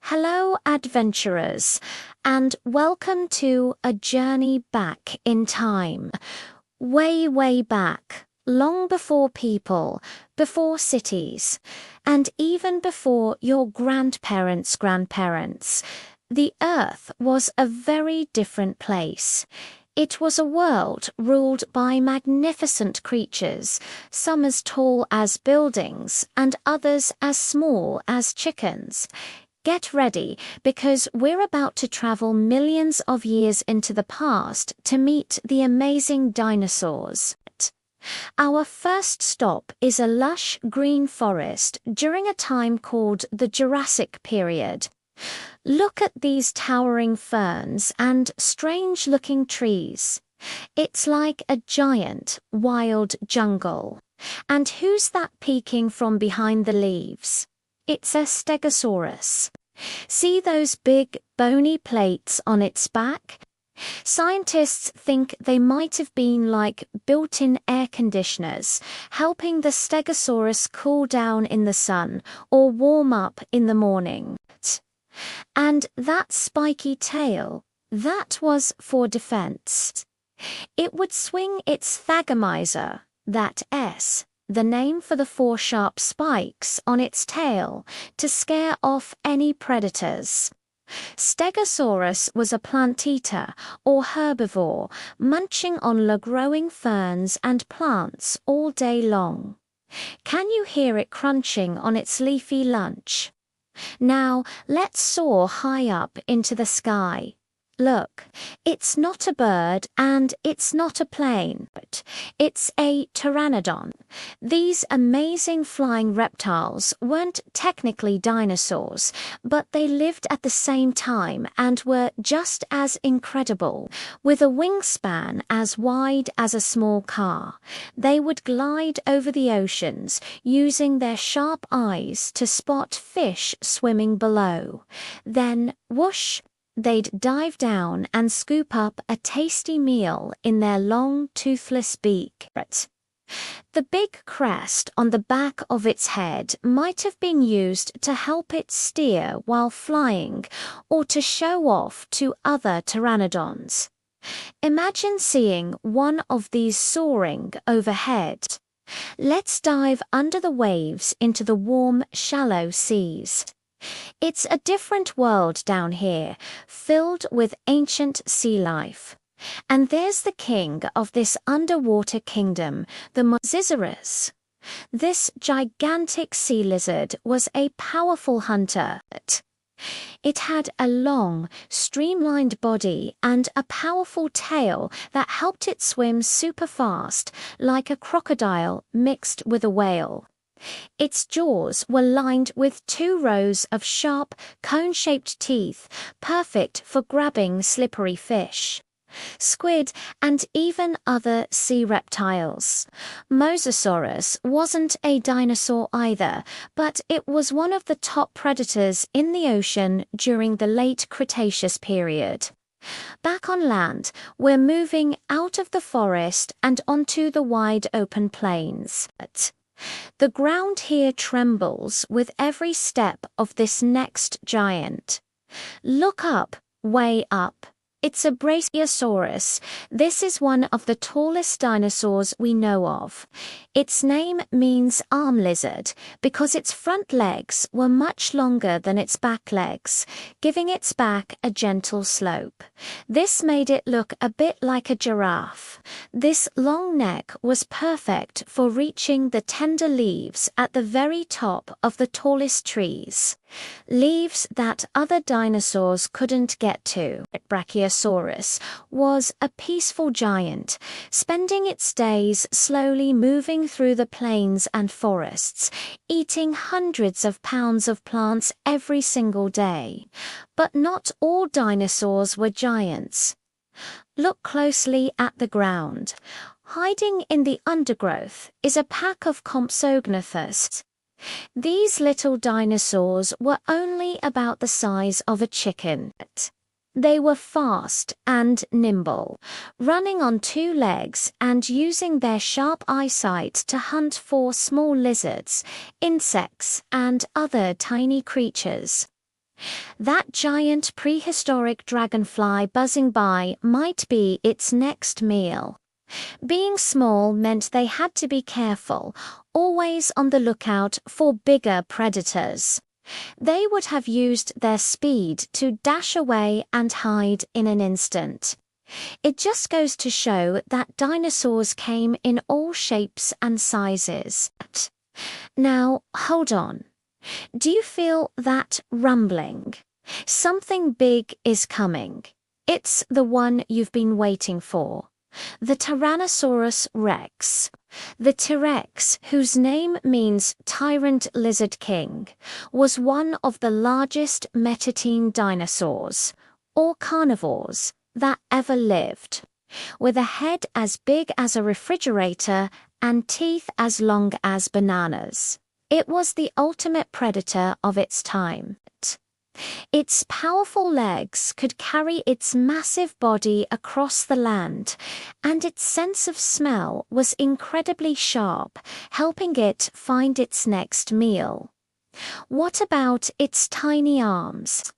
Hello, adventurers, and welcome to a journey back in time. Way, way back, long before people, before cities, and even before your grandparents' grandparents, the Earth was a very different place. It was a world ruled by magnificent creatures, some as tall as buildings and others as small as chickens. Get ready, because we're about to travel millions of years into the past to meet the amazing dinosaurs. Our first stop is a lush green forest during a time called the Jurassic period. Look at these towering ferns and strange-looking trees. It's like a giant, wild jungle. And who's that peeking from behind the leaves? It's a stegosaurus. See those big, bony plates on its back? Scientists think they might have been like built-in air conditioners, helping the stegosaurus cool down in the sun or warm up in the morning. And that spiky tail, that was for defense. It would swing its thagomizer, that S, the name for the four sharp spikes on its tail, to scare off any predators. Stegosaurus was a plant-eater or herbivore, munching on low-growing ferns and plants all day long. Can you hear it crunching on its leafy lunch? Now, let's soar high up into the sky. Look, it's not a bird and it's not a plane, but it's a pteranodon. These amazing flying reptiles weren't technically dinosaurs, but they lived at the same time and were just as incredible. With a wingspan as wide as a small car, they would glide over the oceans, using their sharp eyes to spot fish swimming below. Then, whoosh! They'd dive down and scoop up a tasty meal in their long, toothless beak. The big crest on the back of its head might have been used to help it steer while flying or to show off to other pteranodons. Imagine seeing one of these soaring overhead. Let's dive under the waves into the warm, shallow seas. It's a different world down here, filled with ancient sea life. And there's the king of this underwater kingdom, the Mosasaurus. This gigantic sea lizard was a powerful hunter. It had a long, streamlined body and a powerful tail that helped it swim super fast, like a crocodile mixed with a whale. Its jaws were lined with 2 rows of sharp, cone-shaped teeth, perfect for grabbing slippery fish, squid, and even other sea reptiles. Mosasaurus wasn't a dinosaur either, but it was one of the top predators in the ocean during the late Cretaceous period. Back on land, we're moving out of the forest and onto the wide open plains. The ground here trembles with every step of this next giant. Look up, way up. It's a Brachiosaurus. This is one of the tallest dinosaurs we know of. Its name means arm lizard because its front legs were much longer than its back legs, giving its back a gentle slope. This made it look a bit like a giraffe. This long neck was perfect for reaching the tender leaves at the very top of the tallest trees. Leaves that other dinosaurs couldn't get to. Brachiosaurus was a peaceful giant, spending its days slowly moving through the plains and forests, eating hundreds of pounds of plants every single day. But not all dinosaurs were giants. Look closely at the ground. Hiding in the undergrowth is a pack of Compsognathus. These little dinosaurs were only about the size of a chicken. They were fast and nimble, running on 2 legs and using their sharp eyesight to hunt for small lizards, insects, and other tiny creatures. That giant prehistoric dragonfly buzzing by might be its next meal. Being small meant they had to be careful, always on the lookout for bigger predators. They would have used their speed to dash away and hide in an instant. It just goes to show that dinosaurs came in all shapes and sizes. Now, hold on. Do you feel that rumbling? Something big is coming. It's the one you've been waiting for. The Tyrannosaurus rex. The T-Rex, whose name means Tyrant Lizard King, was one of the largest metatine dinosaurs, or carnivores, that ever lived. With a head as big as a refrigerator and teeth as long as bananas. It was the ultimate predator of its time. Its powerful legs could carry its massive body across the land, and its sense of smell was incredibly sharp, helping it find its next meal. What about its tiny arms?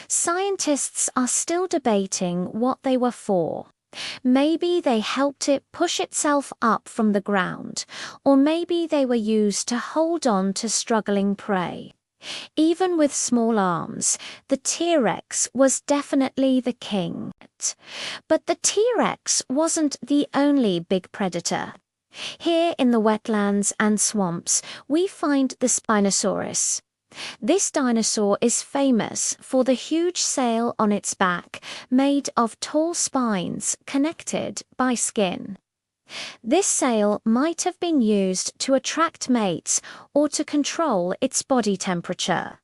Scientists are still debating what they were for. Maybe they helped it push itself up from the ground, or maybe they were used to hold on to struggling prey. Even with small arms, the T-Rex was definitely the king. But the T-Rex wasn't the only big predator. Here in the wetlands and swamps, we find the Spinosaurus. This dinosaur is famous for the huge sail on its back, made of tall spines connected by skin. This sail might have been used to attract mates or to control its body temperature.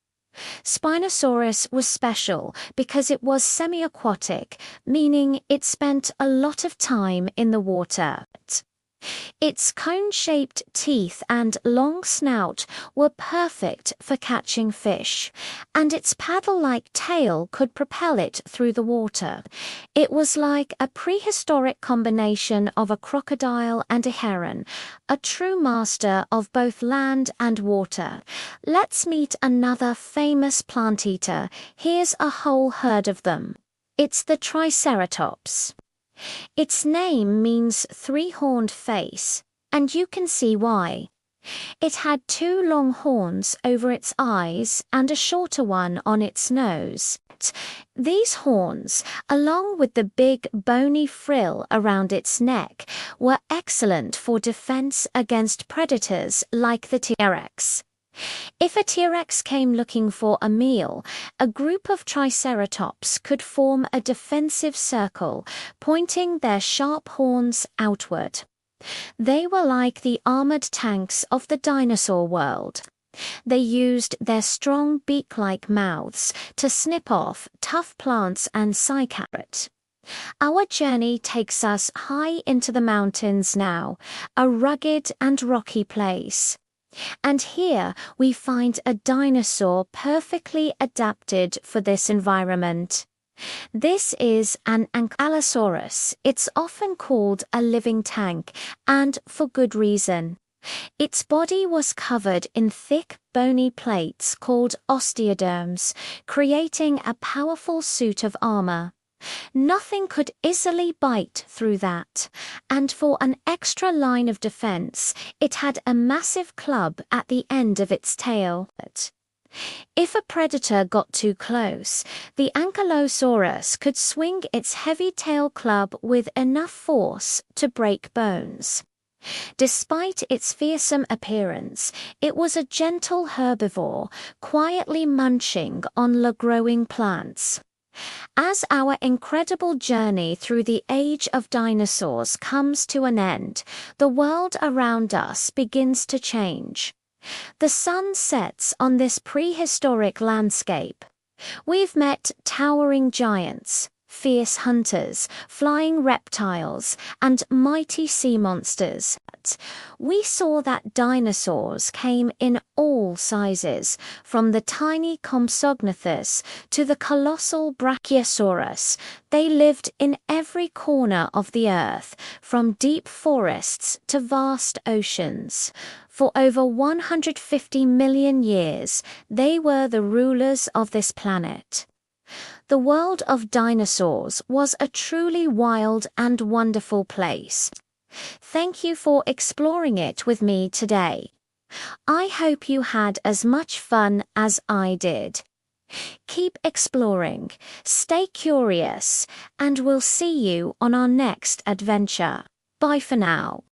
Spinosaurus was special because it was semi-aquatic, meaning it spent a lot of time in the water. Its cone-shaped teeth and long snout were perfect for catching fish, and its paddle-like tail could propel it through the water. It was like a prehistoric combination of a crocodile and a heron, a true master of both land and water. Let's meet another famous plant eater. Here's a whole herd of them. It's the Triceratops. Its name means three-horned face, and you can see why. It had two long horns over its eyes and a shorter one on its nose. These horns, along with the big bony frill around its neck, were excellent for defense against predators like the T-Rex. If a T-Rex came looking for a meal, a group of Triceratops could form a defensive circle, pointing their sharp horns outward. They were like the armored tanks of the dinosaur world. They used their strong beak-like mouths to snip off tough plants and cycads. Our journey takes us high into the mountains now, a rugged and rocky place. And here we find a dinosaur perfectly adapted for this environment. This is an Ankylosaurus. It's often called a living tank, and for good reason. Its body was covered in thick, bony plates called osteoderms, creating a powerful suit of armor. Nothing could easily bite through that, and for an extra line of defense, it had a massive club at the end of its tail. If a predator got too close, the Ankylosaurus could swing its heavy tail club with enough force to break bones. Despite its fearsome appearance, it was a gentle herbivore, quietly munching on low-growing plants. As our incredible journey through the age of dinosaurs comes to an end, the world around us begins to change. The sun sets on this prehistoric landscape. We've met towering giants, fierce hunters, flying reptiles, and mighty sea monsters. We saw that dinosaurs came in all sizes, from the tiny Compsognathus to the colossal Brachiosaurus. They lived in every corner of the earth, from deep forests to vast oceans. For over 150 million years, they were the rulers of this planet. The world of dinosaurs was a truly wild and wonderful place. Thank you for exploring it with me today. I hope you had as much fun as I did. Keep exploring, stay curious, and we'll see you on our next adventure. Bye for now.